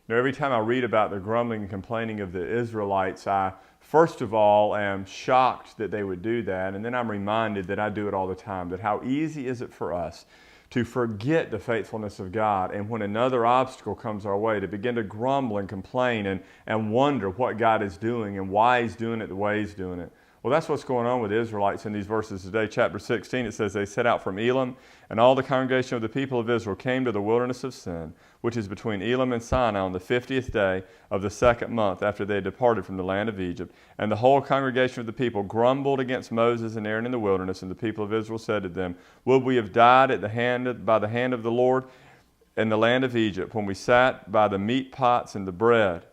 Now, every time I read about the grumbling and complaining of the Israelites, I first of all am shocked that they would do that, and then I'm reminded that I do it all the time, that how easy is it for us to forget the faithfulness of God, and when another obstacle comes our way, to begin to grumble and complain and wonder what God is doing and why He's doing it the way He's doing it. Well, that's what's going on with the Israelites in these verses today. Chapter 16, it says, they set out from Elim, and all the congregation of the people of Israel came to the wilderness of Sin, which is between Elim and Sinai, on the 50th day of the 2nd month after they had departed from the land of Egypt. And the whole congregation of the people grumbled against Moses and Aaron in the wilderness, and the people of Israel said to them, would we have died by the hand of the Lord in the land of Egypt, when we sat by the meat pots and the bread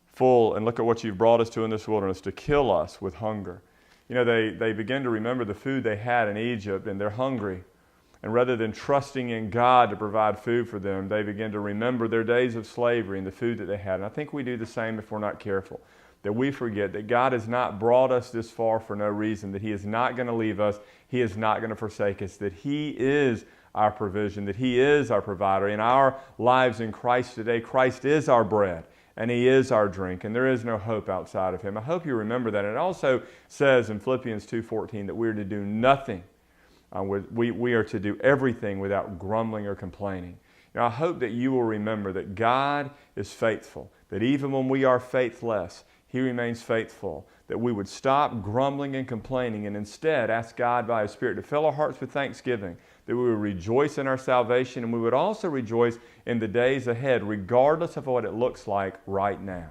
full, and look at what you've brought us to in this wilderness, to kill us with hunger. You know, they begin to remember the food they had in Egypt, and they're hungry. And rather than trusting in God to provide food for them, they begin to remember their days of slavery and the food that they had. And I think we do the same if we're not careful, that we forget that God has not brought us this far for no reason, that He is not going to leave us, He is not going to forsake us, that He is our provision, that He is our provider. In our lives in Christ today, Christ is our bread, and He is our drink, and there is no hope outside of Him. I hope you remember that. And it also says in Philippians 2:14 that we are to do nothing. We are to do everything without grumbling or complaining. Now, I hope that you will remember that God is faithful, that even when we are faithless, He remains faithful, that we would stop grumbling and complaining and instead ask God by His Spirit to fill our hearts with thanksgiving, that we would rejoice in our salvation, and we would also rejoice in the days ahead, regardless of what it looks like right now.